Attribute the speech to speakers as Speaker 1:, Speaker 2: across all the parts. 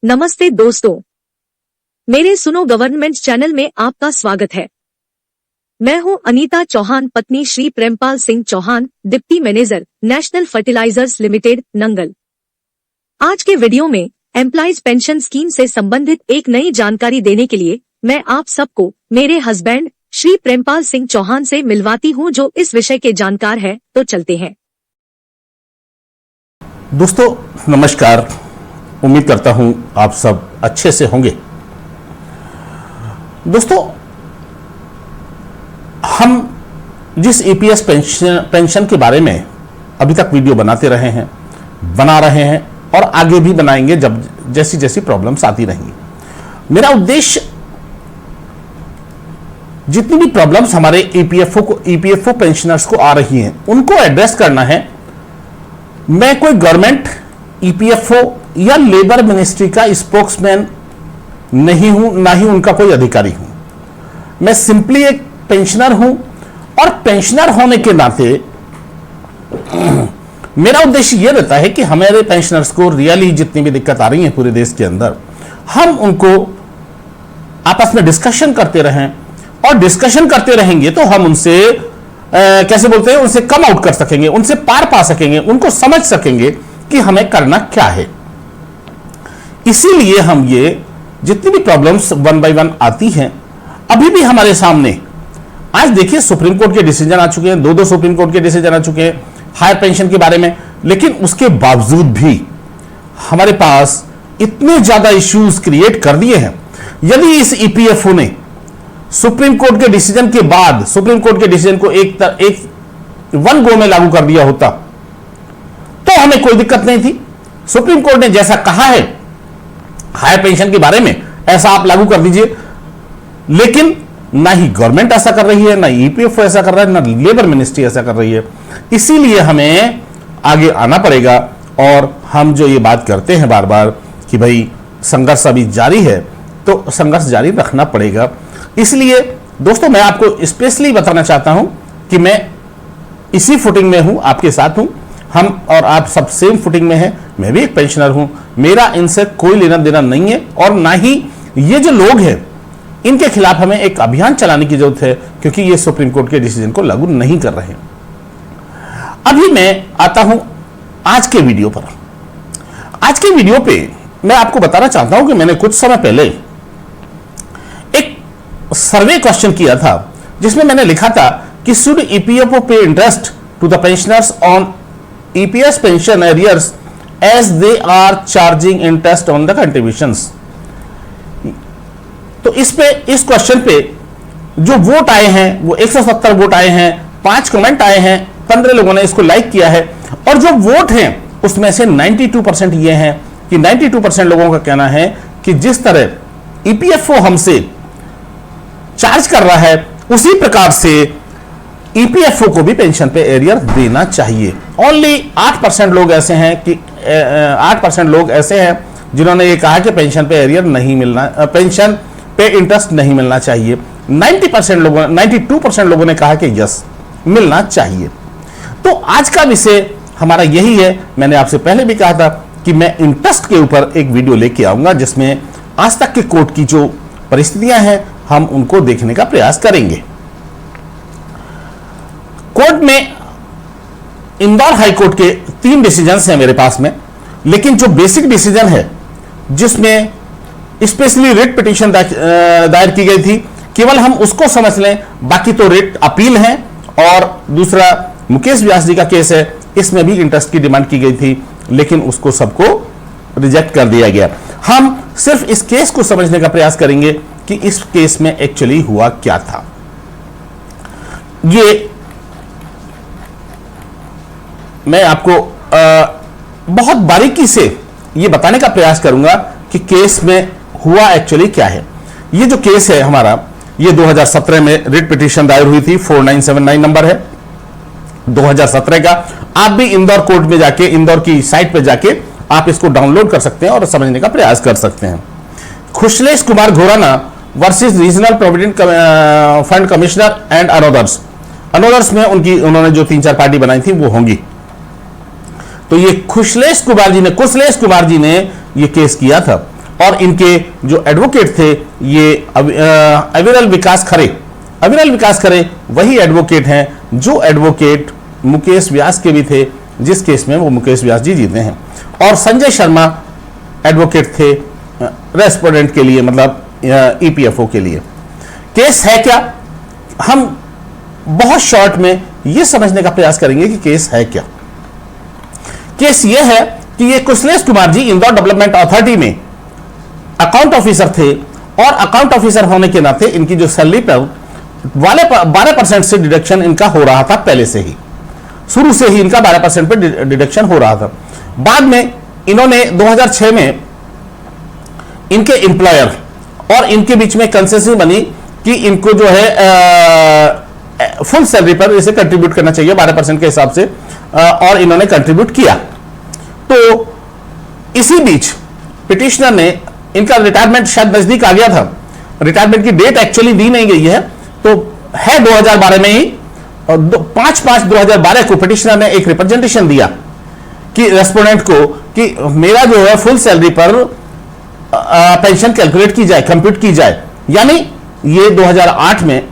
Speaker 1: नमस्ते दोस्तों, मेरे सुनो गवर्नमेंट चैनल में आपका स्वागत है। मैं हूं अनीता चौहान, पत्नी Shri Prempal Singh Chauhan, deputy manager, national fertilizers limited, Nangal. आज के वीडियो में एम्प्लॉइज पेंशन स्कीम से संबंधित एक नई जानकारी देने के लिए मैं आप सबको मेरे हस्बैंड श्री प्रेमपाल सिंह चौहान से मिलवाती हूं, जो इस विषय के जानकार है। तो चलते हैं।
Speaker 2: दोस्तों नमस्कार, उम्मीद करता हूं आप सब अच्छे से होंगे। दोस्तों, हम जिस ईपीएस पेंशन के बारे में अभी तक वीडियो बनाते रहे हैं, बना रहे हैं और आगे भी बनाएंगे जब जैसी जैसी प्रॉब्लम्स आती रहेंगी। मेरा उद्देश्य जितनी भी प्रॉब्लम्स हमारे ईपीएफओ पेंशनर्स को आ रही हैं उनको एड्रेस करना है। मैं कोई गवर्नमेंट ईपीएफओ या लेबर मिनिस्ट्री का स्पोक्समैन नहीं हूं, ना ही उनका कोई अधिकारी हूं। मैं सिंपली एक पेंशनर हूं और पेंशनर होने के नाते मेरा उद्देश्य यह रहता है कि हमारे पेंशनर्स को रियली जितनी भी दिक्कत आ रही है पूरे देश के अंदर, हम उनको आपस में डिस्कशन करते रहें और डिस्कशन करते रहेंगे तो हम उनसे कैसे बोलते हैं, उनसे कम आउट कर सकेंगे, उनसे पार पा सकेंगे, उनको समझ सकेंगे कि हमें करना क्या है। इसीलिए हम ये जितनी भी प्रॉब्लम्स वन बाय वन आती हैं, अभी भी हमारे सामने आज देखिए सुप्रीम कोर्ट के डिसीजन आ चुके हैं, दो सुप्रीम कोर्ट के डिसीजन आ चुके हैं हायर पेंशन के बारे में, लेकिन उसके बावजूद भी हमारे पास इतने ज्यादा इश्यूज क्रिएट कर दिए हैं। यदि इस ईपीएफओ ने सुप्रीम कोर्ट के डिसीजन के बाद सुप्रीम कोर्ट के डिसीजन को एक वन गो में लागू कर दिया होता तो हमें कोई दिक्कत नहीं थी। सुप्रीम कोर्ट ने जैसा कहा है हायर पेंशन के बारे में ऐसा आप लागू कर दीजिए, लेकिन ना ही गवर्नमेंट ऐसा कर रही है, ना ईपीएफओ ऐसा कर रहा है, ना लेबर मिनिस्ट्री ऐसा कर रही है। इसीलिए हमें आगे आना पड़ेगा और हम जो ये बात करते हैं बार बार कि भाई संघर्ष अभी जारी है, तो संघर्ष जारी रखना पड़ेगा। इसलिए दोस्तों मैं आपको स्पेशली बताना चाहता हूं कि मैं इसी फुटिंग में हूं, आपके साथ हूं। हम और आप सब सेम फुटिंग में हैं। मैं भी एक पेंशनर हूं, मेरा इनसे कोई लेना देना नहीं है और ना ही ये जो लोग हैं इनके खिलाफ हमें एक अभियान चलाने की जरूरत है, क्योंकि ये सुप्रीम कोर्ट के डिसीजन को लागू नहीं कर रहे। अभी मैं आता हूं आज के वीडियो पर। आज के वीडियो पे मैं आपको बताना चाहता हूं कि मैंने कुछ समय पहले एक सर्वे क्वेश्चन किया था, जिसमें मैंने लिखा था कि should EPFO pay interest to the pensioners on EPS pension arrears as they are charging interest on the contributions। तो इस क्वेश्चन पे जो वोट आए हैं वो 170 वोट आए हैं, 5 कमेंट आए हैं, 15 लोगों ने इसको लाइक किया है और जो वोट हैं उसमें से 92% ये हैं कि 92% लोगों का कहना है कि जिस तरह ईपीएफओ हमसे चार्ज कर रहा है उसी प्रकार से ईपीएफओ को भी पेंशन पे एरियर देना चाहिए। ओनली 8% लोग ऐसे हैं कि 8% लोग ऐसे हैं जिन्होंने ये कहा कि पेंशन पे एरियर नहीं मिलना, पेंशन पे इंटरेस्ट नहीं मिलना चाहिए। 92% लोगों ने कहा कि यस मिलना चाहिए। तो आज का विषय हमारा यही है। मैंने आपसे पहले भी कहा था कि मैं इंटरेस्ट के ऊपर एक वीडियो लेके आऊंगा, जिसमें आज तक के कोर्ट की जो परिस्थितियां हैं हम उनको देखने का प्रयास करेंगे। कोर्ट में इंदौर हाई कोर्ट के 3 डिसीजंस हैं मेरे पास में, लेकिन जो बेसिक डिसीजन है जिसमें स्पेशली रिट पिटीशन दायर की गई थी, केवल हम उसको समझ लें। बाकी तो रिट अपील है और दूसरा मुकेश व्यास जी का केस है, इसमें भी इंटरेस्ट की डिमांड की गई थी, लेकिन उसको सबको रिजेक्ट कर दिया गया। हम सिर्फ इस केस को समझने का प्रयास करेंगे कि इस केस में एक्चुअली हुआ क्या था। ये मैं आपको बहुत बारीकी से ये बताने का प्रयास करूंगा कि केस में हुआ एक्चुअली क्या है। ये जो केस है हमारा, ये 2017 में रिट पिटीशन दायर हुई थी, 4979 नंबर है 2017 का। आप भी इंदौर कोर्ट में जाके, इंदौर की साइट पे जाके आप इसको डाउनलोड कर सकते हैं और समझने का प्रयास कर सकते हैं। Khushlesh Kumar Ghorana versus regional provident fund commissioner and others में उन्होंने जो 3-4 पार्टी बनाई थी वो होंगी। तो ये कुशलेश कुमार जी ने ये केस किया था और इनके जो एडवोकेट थे ये अविरल विकास खरे, अविरल विकास खरे वही एडवोकेट हैं जो एडवोकेट मुकेश व्यास के भी थे, जिस केस में वो मुकेश व्यास जी जीते हैं। और संजय शर्मा एडवोकेट थे रेस्पोंडेंट के लिए, मतलब ईपीएफओ के लिए। केस है क्या, हम बहुत शॉर्ट में यह समझने का प्रयास करेंगे कि केस है क्या। केस यह है कि ये कुशलेश कुमार जी इंदौर डेवलपमेंट अथॉरिटी में अकाउंट ऑफिसर थे और अकाउंट ऑफिसर होने के नाते इनकी जो सैलरी पर वाले 12% से डिडक्शन इनका हो रहा था, पहले से ही, शुरू से ही इनका 12% पे डिडक्शन हो रहा था। बाद में इन्होंने 2006 में इनके एम्प्लॉयर और इनके बीच में कंसेंसस बनी कि इनको जो है फुल सैलरी पर इसे कंट्रीब्यूट करना चाहिए 12% के हिसाब से, और इन्होंने कंट्रीब्यूट किया। तो इसी बीच पिटिशनर ने, इनका रिटायरमेंट शायद नजदीक आ गया था, रिटायरमेंट की डेट एक्चुअली दी नहीं गई है, तो है 2012 में ही, 5/5/2012 को पिटिशनर ने एक रिप्रेजेंटेशन दिया कि रेस्पोंडेंट को कि मेरा जो है फुल सैलरी पर पेंशन कैलकुलेट की जाए, कंप्यूट की जाए। यानी ये 2008 में,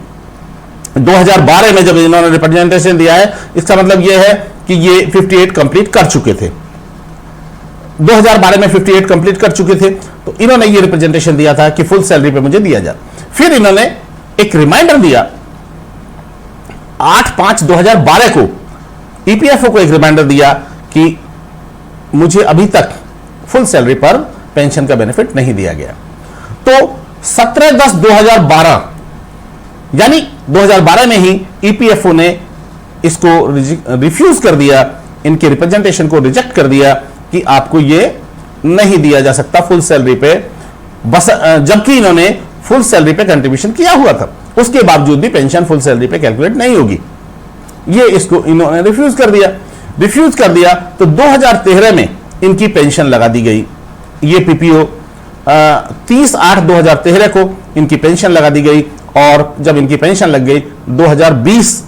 Speaker 2: 2012 में जब इन्होंने रिप्रेजेंटेशन दिया है, इसका मतलब यह है कि ये 58 कंप्लीट कर चुके थे, 2012 में 58 कंप्लीट कर चुके थे। तो इन्होंने ये रिप्रेजेंटेशन दिया था कि फुल सैलरी पे मुझे दिया जाए। फिर इन्होंने एक रिमाइंडर दिया 8/5/2012 को, ईपीएफओ को एक रिमाइंडर दिया कि मुझे अभी तक फुल सैलरी पर पेंशन का बेनिफिट नहीं दिया गया। तो 17/10/2012 यानी 2012 में ही ईपीएफओ ने इसको रिफ्यूज कर दिया, इनके रिप्रेजेंटेशन को रिजेक्ट कर दिया कि आपको ये नहीं दिया जा सकता फुल सैलरी पे, बस जबकि इन्होंने फुल सैलरी पे कंट्रीब्यूशन किया हुआ था, उसके बावजूद भी पेंशन फुल सैलरी पे कैलकुलेट नहीं होगी। ये इसको इन्होंने रिफ्यूज कर दिया। रिफ्यूज कर दिया तो 2013 में इनकी पेंशन लगा दी गई। ये पीपीओ 30/8/2013 को इनकी पेंशन लगा दी गई, और जब इनकी पेंशन लग गई 2020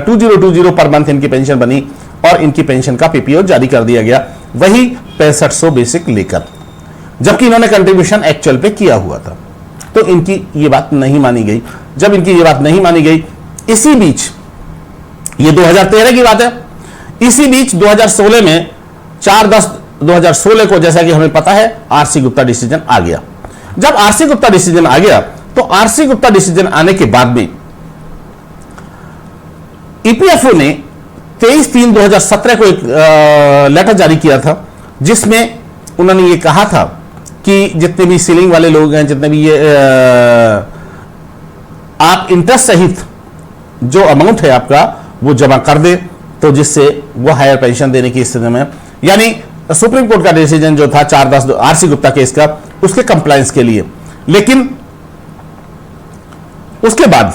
Speaker 2: 2020 पर मंथ इनकी पेंशन बनी और इनकी पेंशन का पीपीओ जारी कर दिया गया, वही 6500 बेसिक लेकर, जबकि इन्होंने कंट्रीब्यूशन एक्चुअल पे किया हुआ था। तो इनकी ये बात नहीं मानी गई। जब इनकी ये बात नहीं मानी गई, इसी बीच, ये 2013 की बात है, इसी बीच 2016 में 4/10/2016 को, जैसा कि हमें पता है, आरसी गुप्ता डिसीजन आ गया। जब आरसी गुप्ता डिसीजन आ गया तो आरसी गुप्ता डिसीजन आने के बाद में ईपीएफओ ने 23/3/2017 को एक लेटर जारी किया था, जिसमें उन्होंने ये कहा था कि जितने भी सीलिंग वाले लोग हैं, जितने भी ये आप इंटरेस्ट सहित जो अमाउंट है आपका वो जमा कर दे, तो जिससे वो हायर पेंशन देने की स्थिति में, यानी सुप्रीम कोर्ट का डिसीजन जो था 4/10 आरसी गुप्ता केस का, उसके कंप्लायंस के लिए। लेकिन उसके बाद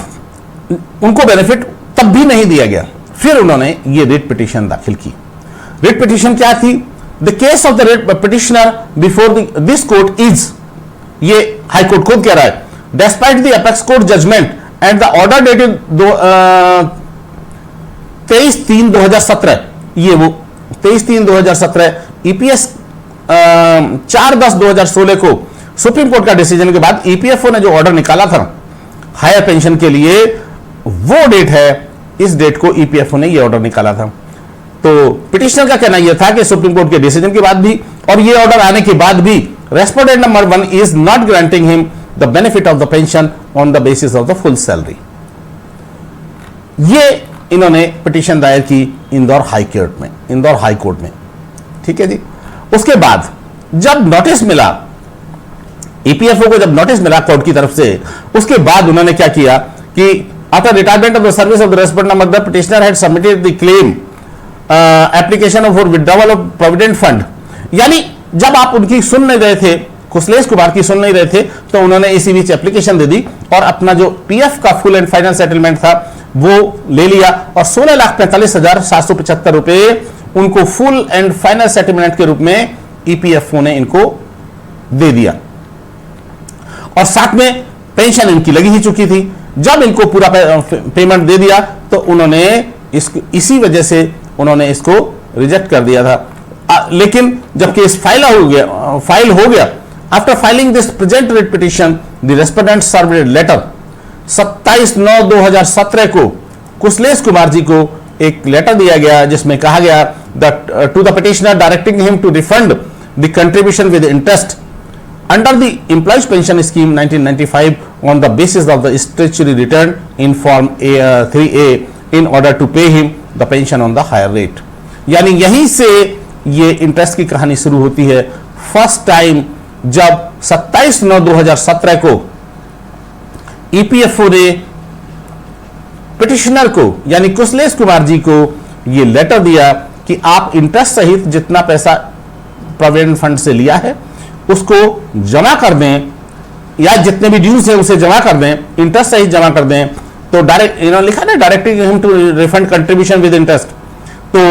Speaker 2: उनको बेनिफिट तब भी नहीं दिया गया। फिर उन्होंने ये रिट पिटीशन दाखिल की। रिट पिटीशन क्या थी? The case of the writ petitioner before this court is, ये हाई कोर्ट खुद कह रहा है, despite the apex court judgment and the order dated 23/3/2017, ये वो 23/3/2017 ईपीएस 4/10/2016 को सुप्रीम कोर्ट का डिसीजन के बाद ईपीएफओ ने जो ऑर्डर निकाला था हायर पेंशन के लिए, वो डेट है, इस डेट को ईपीएफओ ने ये ऑर्डर निकाला था। तो पिटिशनर का कहना यह था कि सुप्रीम कोर्ट के डिसीजन के बाद भी और ये ऑर्डर आने के बाद भी respondent number 1 is not granting him the benefit of the pension on the basis of the full salary. ये इन्होंने पिटिशन दायर की इंदौर हाई कोर्ट में, ठीक है जी। उसके बाद जब नोटिस मिला ईपीएफओ को, जब नोटिस मिला कोर्ट की तरफ से, उसके बाद उन्होंने क्या किया कि after retirement of the service of the respondent number, the petitioner had submitted the claim application for withdrawal of provident fund. यानी जब आप उनकी सुन नहीं रहे थे, कुशलेश कुमार की सुन नहीं रहे थे, तो उन्होंने इसी बीच एप्लीकेशन दे दी और अपना जो पीएफ का फुल एंड फाइनल सेटलमेंट था वो ले लिया और 16,45,775 रुपए उनको फुल एंड फाइनल सेटलमेंट के रूप में ईपीएफओ ने इनको दे दिया, और साथ में पेंशन इनकी लगी ही चुकी थी। जब इनको पूरा पेमेंट दे दिया तो उन्होंने इसी वजह से उन्होंने इसको रिजेक्ट कर दिया था। लेकिन जब केस फाइल हो गया after filing this present writ petition the respondent served a letter 27/9/2017 को कुशलेश कुमार जी को एक लेटर दिया गया जिसमें कहा गया to the petitioner directing him to refund the contribution with interest under the employees pension scheme 1995 on the basis of the statutory return in form 3A in order to pay him the pension on the higher rate. यानी यहीं से ये interest की कहानी शुरू होती है। First time जब 27/9/2017 को ईपीएफओ ने पिटिशनर को यानी कुशलेश कुमार जी को ये लेटर दिया कि आप इंटरेस्ट सहित जितना पैसा प्रोविडेंट फंड से लिया है उसको जमा कर दें या जितने भी ड्यूज है उसे जमा कर दें, इंटरेस्ट सहित जमा कर दें। तो डायरेक्ट इन्होंने लिखा ना directing him to refund contribution with interest, तो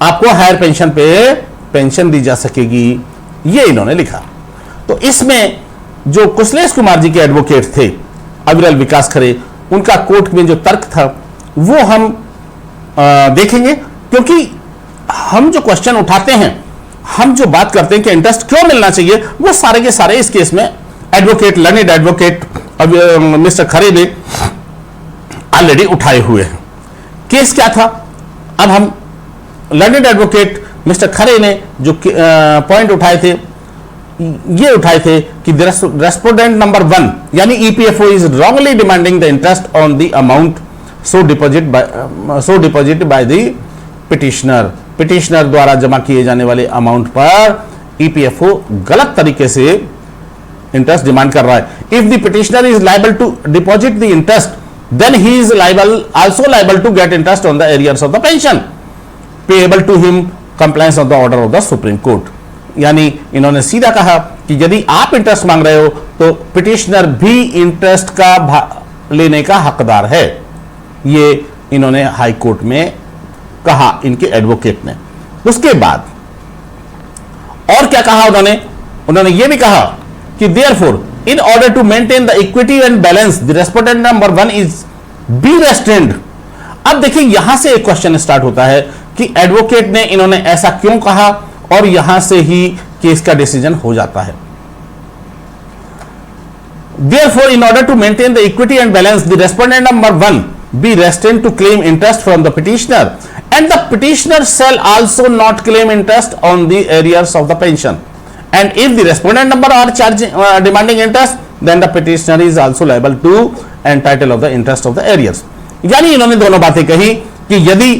Speaker 2: आपको हायर पेंशन पे पेंशन दी जा सकेगी, ये इन्होंने लिखा। तो इसमें जो कुशलेश कुमार जी के एडवोकेट थे अविरल विकास खरे, उनका कोर्ट में जो तर्क था वो हम देखेंगे, क्योंकि हम जो क्वेश्चन उठाते हैं, हम जो बात करते हैं कि इंटरेस्ट क्यों मिलना चाहिए, वो सारे के सारे इस केस में एडवोकेट लर्नेड एडवोकेट मिस्टर खरे ने ऑलरेडी उठाए हुए हैं। केस क्या था, अब हम लर्नेड एडवोकेट मिस्टर खरे ने जो पॉइंट उठाए थे ये उठाए थे कि रेस्पोंडेंट नंबर 1 यानी EPFO is wrongly demanding the interest on the amount so deposit by the petitioner द्वारा जमा किए जाने वाले अमाउंट पर ईपीएफओ गलत तरीके से इंटरेस्ट डिमांड कर रहा है। If the petitioner is liable to deposit the interest then he is also liable to get interest on the arrears of the pension payable to him compliance of the order of the supreme court. यानी इन्होंने सीधा कहा कि यदि आप interest मांग रहे हो तो पिटिशनर भी इंटरेस्ट का लेने का हकदार है, ये इन्होंने हाई कोर्ट में कहा इनके एडवोकेट ने। उसके बाद और क्या कहा उन्होंने ये भी कहा कि therefore in order to maintain the equity and balance the respondent number 1 is be restrained. अब देखिए यहां से एक क्वेश्चन स्टार्ट होता है कि एडवोकेट ने इन्होंने ऐसा क्यों कहा, और यहां से ही केस का डिसीजन हो जाता है। Therefore, in order to maintain the equity and balance, the respondent number 1 be restrained to claim interest from the petitioner, and the petitioner shall also not claim interest on the arrears of the pension. And if the respondent number are demanding interest, then the petitioner is also liable to entitle of the interest of the arrears. यानी इन्होंने दोनों बातें कही कि यदि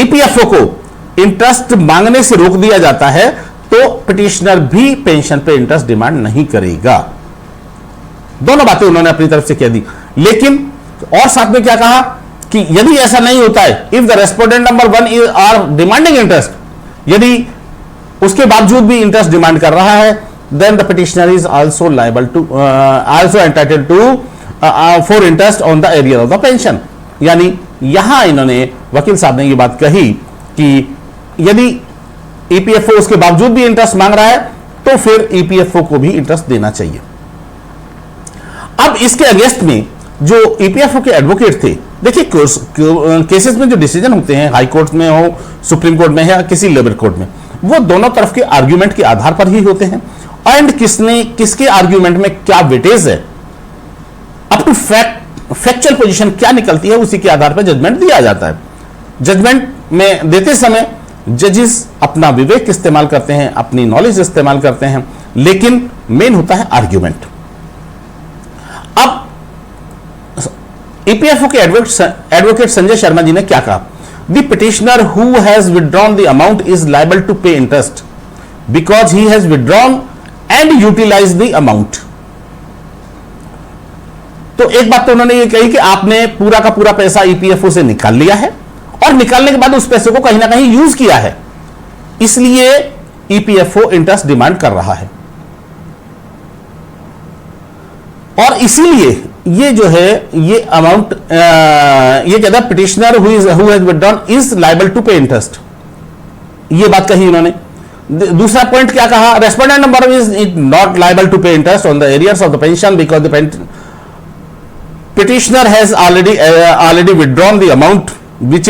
Speaker 2: EPFO को interest मांगने से रोक दिया जाता है तो पिटिशनर भी पेंशन पे इंटरेस्ट डिमांड नहीं करेगा। दोनों बातें उन्होंने अपनी तरफ से कह दी, लेकिन और साथ में क्या कहा कि यदि ऐसा नहीं होता है, if the respondent number 1 are demanding interest, यदि उसके बावजूद भी इंटरेस्ट डिमांड कर रहा है, then the petitioner is also liable to also entitled to for interest on the arrear of the pension. यानी यहां इन्होंने वकील साहब ने यह बात कही कि यदि ईपीएफओ उसके बावजूद भी इंटरेस्ट मांग रहा है तो फिर ईपीएफओ को भी इंटरेस्ट देना चाहिए। अब इसके अगेंस्ट में जो ईपीएफओ के एडवोकेट थे, देखिए केसेस में जो डिसीजन होते हैं हाई कोर्ट में हो, सुप्रीम कोर्ट में या किसी लेबर कोर्ट में, वो दोनों तरफ के आर्ग्यूमेंट के आधार पर ही होते हैं, एंड किसके आर्ग्यूमेंट में क्या वेटेज है, अप टू फैक्चुअल पोजीशन क्या निकलती है, उसी के आधार पर जजमेंट दिया जाता है। जजमेंट में देते समय जजेस अपना विवेक इस्तेमाल करते हैं, अपनी नॉलेज इस्तेमाल करते हैं, लेकिन मेन होता है आर्ग्यूमेंट। अब ईपीएफओ के एडवोकेट संजय शर्मा जी ने क्या कहा, the petitioner who has withdrawn the amount is liable to pay interest because he has withdrawn and utilize the amount. तो एक बात तो उन्होंने ये कही कि आपने पूरा का पूरा पैसा ईपीएफओ से निकाल लिया है और निकालने के बाद उस पैसे को कहीं ना कहीं यूज किया है, इसलिए ईपीएफओ इंटरेस्ट डिमांड कर रहा है, और इसीलिए ये जो है ये अमाउंट ये कहता है petitioner who has withdrawn is liable to pay interest, ये बात कही इन्होंने। दूसरा पॉइंट क्या कहा, respondent number is not liable to pay interest on the arrears of the pension because the petitioner has already withdrawn the amount which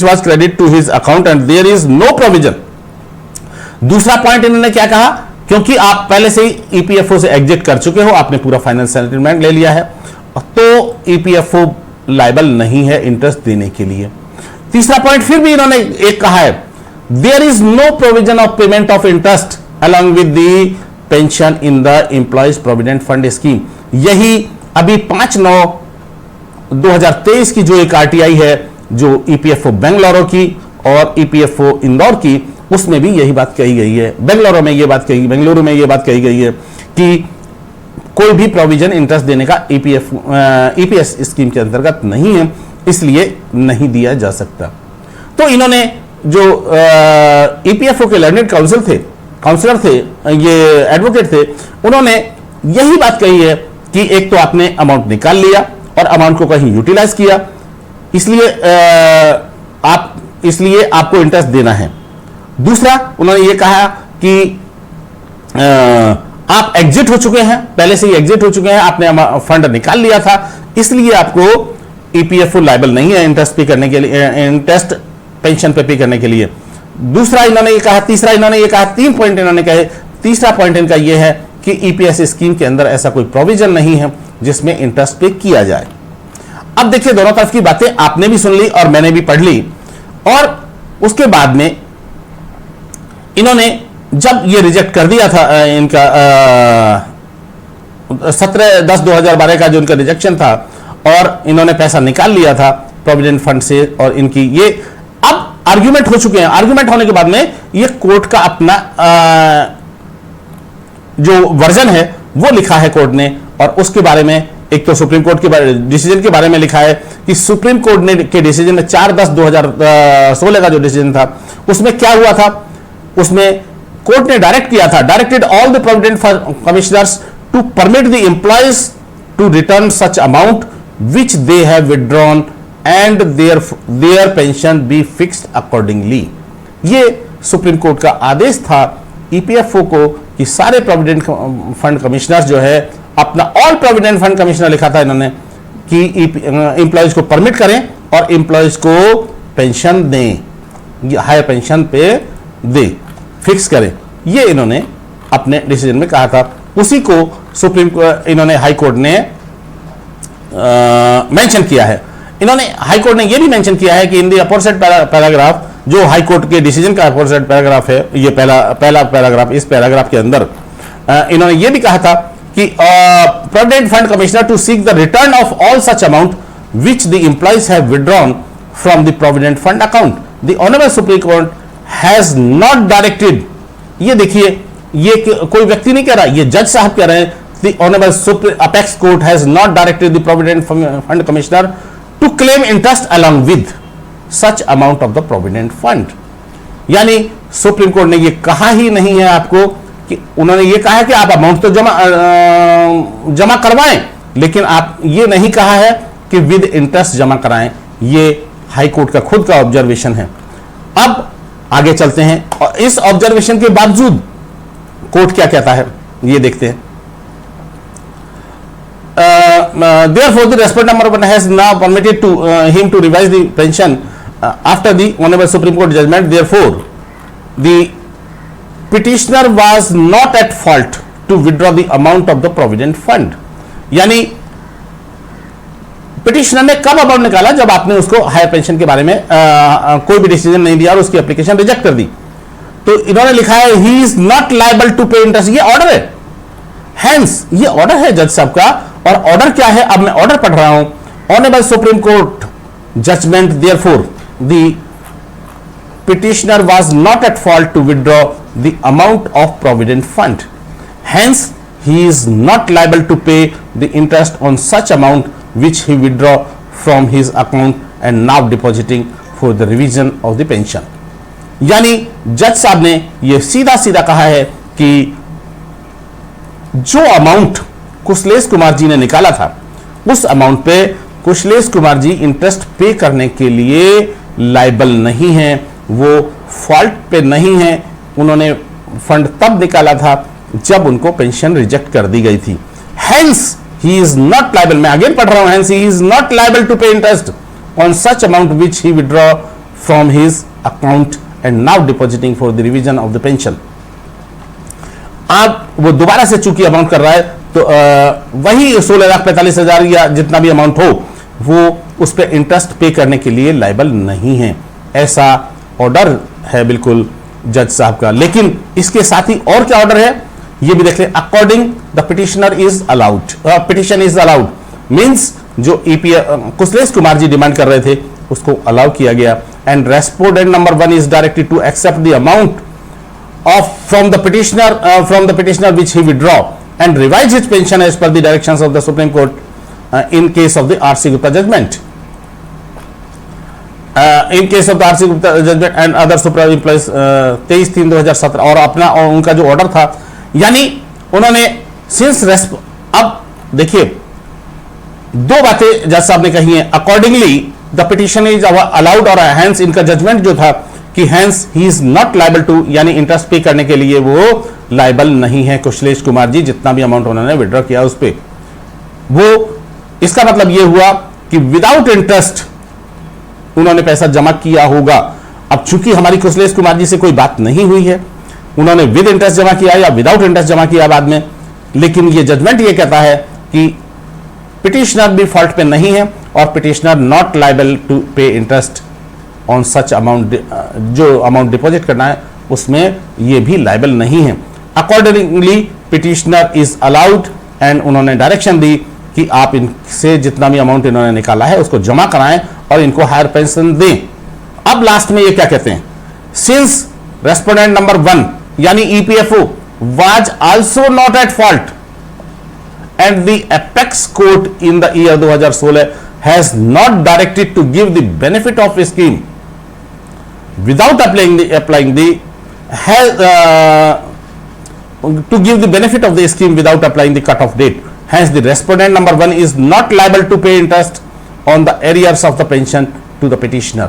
Speaker 2: was credited to his account and there is no provision दूसरा point इन्होंने क्या कहा, क्योंकि आप पहले से ही EPFO से exit कर चुके हो, आपने पूरा फाइनल सेटलमेंट ले लिया है, तो ईपीएफओ लायबल नहीं है इंटरेस्ट देने के लिए। तीसरा पॉइंट फिर भी इन्होंने एक कहा है, there is no provision of payment of interest along with the pension in the employees provident fund scheme. यही अभी 5/9/2023 की जो एक आरटीआई है, जो ईपीएफओ बेंगलुरु की और ईपीएफओ इंदौर की, उसमें भी यही बात कही गई है। बेंगलुरु में यह बात कही गई है कि कोई भी प्रोविजन इंटरेस्ट देने का ईपीएस स्कीम के अंतर्गत नहीं है, इसलिए नहीं दिया जा सकता। तो इन्होंने जो ईपीएफओ के लर्नेड काउंसलर थे, ये एडवोकेट थे, उन्होंने यही बात कही है कि एक तो आपने अमाउंट निकाल लिया और अमाउंट को कहीं यूटिलाइज किया, इसलिए आपको इंटरेस्ट देना है। दूसरा उन्होंने ये कहा कि आप एग्जिट हो चुके हैं, पहले से ही एग्जिट हो चुके हैं, आपने फंड निकाल लिया था, इसलिए आपको ईपीएफओ लायबल नहीं है इंटरेस्ट पे करने के लिए, इंटरेस्ट पेंशन पे करने के लिए। दूसरा इन्होंने ये कहा, तीसरा इन्होंने ये कहा, 3 पॉइंट इन्होंने कहे। तीसरा पॉइंट इनका ये है कि ईपीएस स्कीम के अंदर ऐसा कोई प्रोविजन नहीं है जिसमें इंटरेस्ट पे किया जाए। अब देखिए, दोनों तरफ की बातें आपने भी सुन ली और मैंने भी पढ़ ली, और उसके बाद में इन्होंने जब ये रिजेक्ट कर दिया था, इनका 17/10/2012 का जो इनका रिजेक्शन था, और इन्होंने पैसा निकाल लिया था प्रोविडेंट फंड से, और इनकी ये अब आर्ग्यूमेंट हो चुके हैं। आर्ग्यूमेंट होने के बाद में ये कोर्ट का अपना जो वर्जन है वो लिखा है कोर्ट ने, और उसके बारे में एक तो सुप्रीम कोर्ट के डिसीजन के बारे में लिखा है कि सुप्रीम कोर्ट ने के डिसीजन में 4/10/2016 का जो डिसीजन था, उसमें क्या हुआ था, उसमें कोर्ट ने डायरेक्ट किया था, directed all the provident commissioners to permit the employees to return such amount which they have withdrawn and their pension be fixed accordingly. ये सुप्रीम कोर्ट का आदेश था ईपीएफओ को कि सारे प्रोविडेंट फंड कमिश्नर्स जो है अपना, ऑल प्रोविडेंट फंड कमिश्नर लिखा था इन्होंने कि एम्प्लॉयज को परमिट करें और एम्प्लॉयज को पेंशन दें, हायर पेंशन पे दे, फिक्स करें। ये इन्होंने अपने डिसीजन में कहा था। उसी को इन्होंने हाई कोर्ट ने मेंशन किया है। इन्होंने हाई कोर्ट ने यह भी मेंशन किया है कि इन द अपोजिट पैराग्राफ, जो हाई कोर्ट के डिसीजन का अपोजिट पैराग्राफ है, ये पहला पैराग्राफ, इस पैराग्राफ के अंदर इन्होंने यह भी कहा था कि provident fund commissioner to seek the return of all such amount which the employees have withdrawn from the provident fund account. The honourable supreme court has not directed, ये देखिए, ये कोई व्यक्ति नहीं कह रहा, ये जज साहब कह रहे हैं, the honourable apex court has not directed the provident fund commissioner to claim interest along with such amount of the provident fund. यानी सुप्रीम कोर्ट ने ये कहा ही नहीं है आपको कि, उन्होंने ये कहा है कि आप अमाउंट तो जमा करवाएं, लेकिन आप ये नहीं कहा है कि विद इंटरेस्ट जमा कराएं। ये हाई कोर्ट का खुद का ऑब्जर्वेशन है। अब आगे चलते हैं, और इस ऑब्जर्वेशन के बावजूद कोर्ट क्या कहता है ये देखते हैं। Therefore, the respondent has now permitted to him to revise the pension after the Honorable Supreme Court judgment. Therefore, the petitioner was not at fault to withdraw the amount of the provident fund. यानी petitioner ने कब amount निकाला, जब आपने उसको higher pension के बारे में कोई भी डिसीजन नहीं दिया और उसकी एप्लीकेशन रिजेक्ट कर दी। तो इन्होंने लिखा है he is not liable to pay interest, ये ऑर्डर है, हेंस ये ऑर्डर है जज साहब का। और ऑर्डर क्या है, अब मैं ऑर्डर पढ़ रहा हूं। Honourable supreme court judgement, therefore the petitioner was not at fault to withdraw the amount of provident fund, hence he is not liable to pay the interest on such amount which he withdraw from his account and now depositing for the revision of the pension। यानी जज साहब ने यह सीधा सीधा कहा है कि जो अमाउंट कुशलेश कुमार जी ने निकाला था, उस अमाउंट पे कुशलेश कुमार जी इंटरेस्ट पे करने के लिए लायबल नहीं है, वो फॉल्ट पे नहीं है। उन्होंने फंड तब निकाला था जब उनको पेंशन रिजेक्ट कर दी गई थी। Hence he is not liable, मैं अगेन पढ़ रहा हूं, hence he is not liable to pay interest on such amount which he withdraw from his account and now depositing for the revision of the pension। अब वो दोबारा से चूंकि amount कर रहा है तो वही 16,45,000 या जितना भी अमाउंट हो वो उस पर इंटरेस्ट पे करने के लिए लायबल नहीं है, ऐसा ऑर्डर है बिल्कुल जज साहब का। लेकिन इसके साथ ही और क्या ऑर्डर है ये भी देख लें। According the petitioner is allowed, petition is allowed means जो कुशलेश कुमार जी डिमांड कर रहे थे उसको अलाउ किया गया। And respondent number 1 is directed to accept the amount of from the petitioner which he withdraw and revise his pension as per the directions of the Supreme Court in case of the R.C. Gupta judgment. In case of the R.C. Gupta judgment and other supra implies 23/3/2017 और अपना और उनका जो order था, यानी उन्होंने since अब देखिए दो बातें जज साहब ने कही हैं। Accordingly the petition is allowed और हैंस इनका जजमेंट जो था कि hence he is not liable to, यानी इंटरेस्ट पे करने के लिए वो लायबल नहीं है कुशलेश कुमार जी, जितना भी अमाउंट उन्होंने विड्रॉ किया उस पे वो, इसका मतलब ये हुआ कि विदाउट इंटरेस्ट उन्होंने पैसा जमा किया होगा। अब चूंकि हमारी कुशलेश कुमार जी से कोई बात नहीं हुई है, उन्होंने विद इंटरेस्ट जमा किया या विदाउट इंटरेस्ट जमा किया बाद में, लेकिन ये जजमेंट ये कहता है कि पिटिशनर भी फॉल्ट पे नहीं है और petitioner not liable to pay interest on such amount, जो अमाउंट डिपॉजिट करना है उसमें ये भी लायबल नहीं है। Accordingly petitioner is allowed and उन्होंने डायरेक्शन दी कि आप इनसे जितना भी अमाउंट इन्होंने निकाला है उसको जमा कराएं और इनको हायर पेंशन दें। अब लास्ट में ये क्या कहते हैं, सिंस रेस्पोंडेंट नंबर 1 यानी EPFO was also not at fault and the apex court in the year 2016 has not directed to give the benefit of scheme without applying the to give the benefit of the scheme without applying the cut-off date. Hence, the respondent number 1 is not liable to pay interest on the arrears of the pension to the petitioner.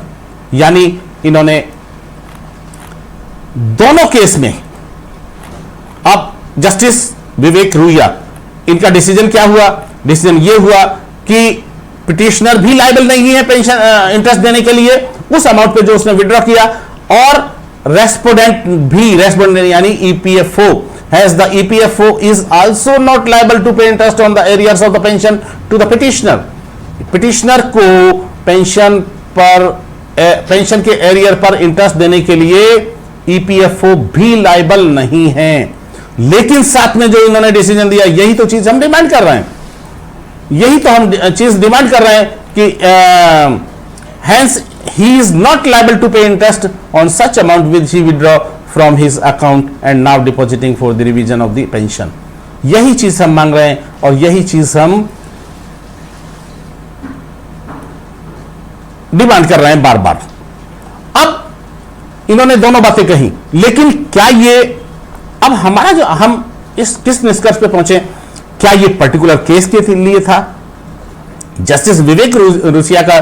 Speaker 2: यानी इन्होंने दोनों case में, अब justice विवेक रुइया इनका decision क्या हुआ, decision ये हुआ कि पिटिशनर भी लायबल नहीं है पेंशन इंटरेस्ट देने के लिए उस अमाउंट पे जो उसने विड्रॉ किया, और रेस्पोंडेंट यानी EPFO has the EPFO is also not liable to pay interest on the arrears of the pension to the petitioner. Petitioner को पेंशन के एरियर पर इंटरेस्ट देने के लिए ईपीएफओ भी लायबल नहीं है। लेकिन साथ में जो इन्होंने डिसीजन दिया, यही तो चीज हम डिमांड कर रहे हैं, यही तो हम चीज डिमांड कर रहे हैं कि hence he is not liable to pay interest on such amount which he withdraw from his account and now depositing for the revision of the pension। यही चीज हम मांग रहे हैं और यही चीज हम डिमांड कर रहे हैं बार बार। अब इन्होंने दोनों बातें कही, लेकिन क्या ये अब हमारा जो हम इस किस निष्कर्ष पे पहुंचे, क्या ये पर्टिकुलर केस के लिए था? जस्टिस विवेक रुसिया का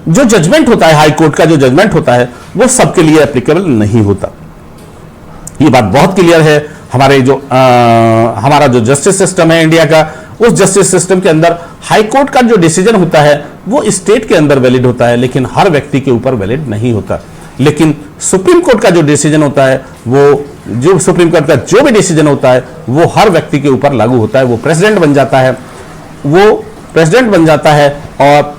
Speaker 2: जो जजमेंट होता है, हाई कोर्ट का जो जजमेंट होता है, वो सबके लिए एप्लीकेबल नहीं होता। ये बात बहुत क्लियर है। हमारा जो जस्टिस सिस्टम है इंडिया का, उस जस्टिस सिस्टम के अंदर हाई कोर्ट का जो डिसीजन होता है वो स्टेट के अंदर वैलिड होता है, लेकिन हर व्यक्ति के ऊपर वैलिड नहीं होता। लेकिन सुप्रीम कोर्ट का जो डिसीजन होता है, वो जो सुप्रीम कोर्ट का जो भी डिसीजन होता है वो हर व्यक्ति के ऊपर लागू होता है। वो प्रेसिडेंट बन जाता है, और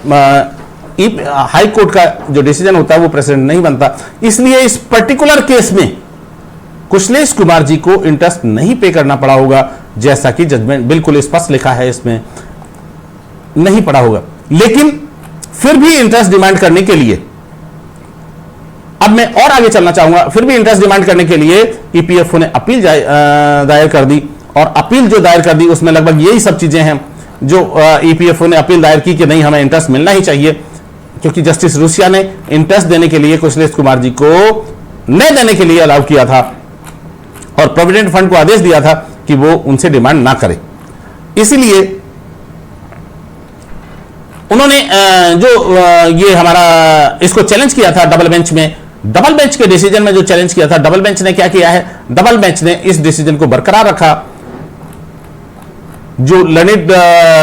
Speaker 2: हाई कोर्ट का जो डिसीजन होता है वो प्रेसिडेंट नहीं बनता। इसलिए इस पर्टिकुलर केस में कुशलेश कुमार जी को इंटरेस्ट नहीं पे करना पड़ा होगा, जैसा कि जजमेंट बिल्कुल स्पष्ट लिखा है, इसमें नहीं पड़ा होगा। लेकिन फिर भी इंटरेस्ट डिमांड करने के लिए, अब मैं और आगे चलना चाहूंगा, फिर भी इंटरेस्ट डिमांड करने के लिए ईपीएफओ ने अपील दायर कर दी, और अपील जो दायर कर दी उसमें लगभग यही सब चीजें हैं जो ईपीएफओ ने अपील दायर की कि नहीं, हमें इंटरेस्ट मिलना ही चाहिए, क्योंकि जस्टिस रुसिया ने इंटरेस्ट देने के लिए कुशलेश कुमार जी को न देने के लिए अलाउ किया था और प्रोविडेंट फंड को आदेश दिया था कि वो उनसे डिमांड ना करे। इसीलिए उन्होंने ये हमारा इसको चैलेंज किया था डबल बेंच में। डबल बेंच के डिसीजन में जो चैलेंज किया था, डबल बेंच ने क्या किया है, डबल बेंच ने इस डिसीजन को बरकरार रखा। जो learned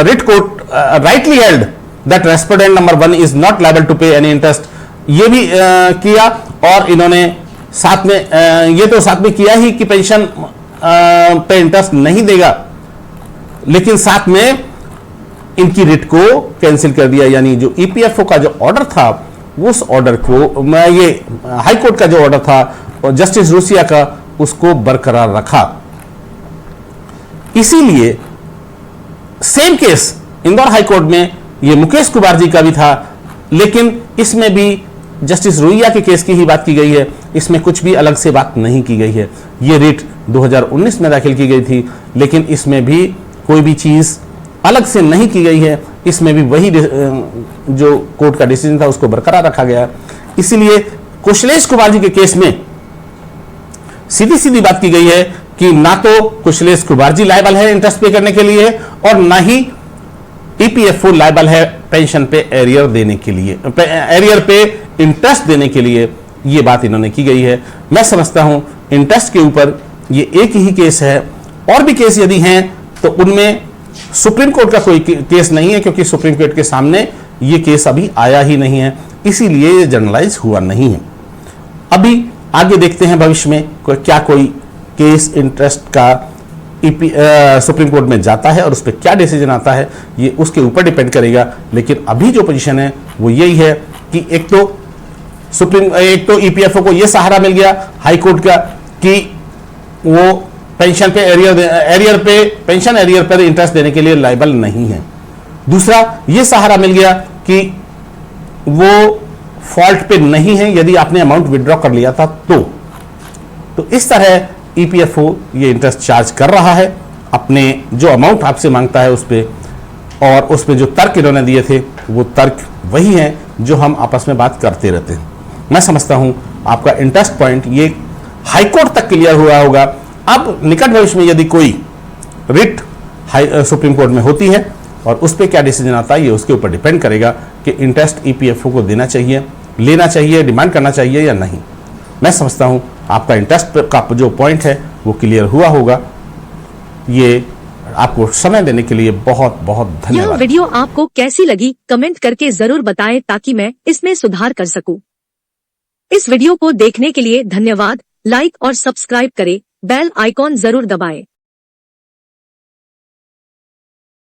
Speaker 2: writ court rightly held that respondent number 1 is not liable to pay any interest, ये भी किया, और इन्होंने साथ में ये तो साथ में किया ही कि पेंशन पे इंटरेस्ट नहीं देगा, लेकिन साथ में इनकी रिट को कैंसिल कर दिया। यानी जो ईपीएफओ का जो ऑर्डर था, उस ऑर्डर को ये हाई कोर्ट का जो ऑर्डर था और जस्टिस रोसिया का, उसको बरकरार रखा। इसीलिए same case Indore high court में ये मुकेश कुमार जी का भी था, लेकिन इसमें भी जस्टिस रोहिया के केस की ही बात की गई है, इसमें कुछ भी अलग से बात नहीं की गई है। ये रिट 2019 में दाखिल की गई थी, लेकिन इसमें भी कोई भी चीज अलग से नहीं की गई है, इसमें भी वही जो कोर्ट का डिसीजन था उसको बरकरार रखा गया। इसीलिए कुशलेश कुमार जी के केस में सीधी सीधी बात की गई है कि ना तो कुशलेश कुमार जी लायबल है इंटरेस्ट पे करने के लिए, और ना ही ईपीएफओ लायबल है पेंशन पे एरियर देने के लिए, एरियर पे इंटरेस्ट देने के लिए। ये बात इन्होंने की गई है। मैं समझता हूं इंटरेस्ट के ऊपर ये एक ही केस है, और भी केस यदि हैं तो उनमें सुप्रीम कोर्ट का कोई केस नहीं है, क्योंकि सुप्रीम कोर्ट के सामने ये केस अभी आया ही नहीं है, इसीलिए ये जनरलाइज हुआ नहीं है। अभी आगे देखते हैं भविष्य में क्या कोई केस इंटरेस्ट का सुप्रीम कोर्ट में जाता है और उस पर क्या डिसीजन आता है, ये उसके ऊपर डिपेंड करेगा। लेकिन अभी जो पोजीशन है वो यही है कि एक तो ईपीएफओ को ये सहारा मिल गया हाई कोर्ट का कि वो पेंशन पे एरियर पे पेंशन एरियर पर इंटरेस्ट देने के लिए लायबल नहीं है। दूसरा ये सहारा मिल गया कि वो फॉल्ट पे नहीं है यदि आपने अमाउंट विड्रॉ कर लिया था तो इस तरह ईपीएफओ ये इंटरेस्ट चार्ज कर रहा है अपने जो अमाउंट आपसे मांगता है उस पे, और उस पे जो तर्क इन्होंने दिए थे वो तर्क वही हैं जो हम आपस में बात करते रहते हैं। मैं समझता हूं आपका इंटरेस्ट पॉइंट ये हाई कोर्ट तक क्लियर हुआ होगा। अब निकट भविष्य में यदि कोई रिट सुप्रीम कोर्ट में होती है और उस पर क्या डिसीजन आता है, ये उसके ऊपर डिपेंड करेगा कि इंटरेस्ट ईपीएफओ को देना चाहिए, लेना चाहिए, डिमांड करना चाहिए या नहीं। मैं समझता हूं आपका इंटरेस्ट का जो पॉइंट है वो क्लियर हुआ होगा। ये आपको समय देने के लिए बहुत बहुत धन्यवाद।
Speaker 1: यह वीडियो आपको कैसी लगी कमेंट करके जरूर बताएं ताकि मैं इसमें सुधार कर सकूं। इस वीडियो को देखने के लिए धन्यवाद। लाइक और सब्सक्राइब करें, बेल आइकॉन जरूर दबाएं।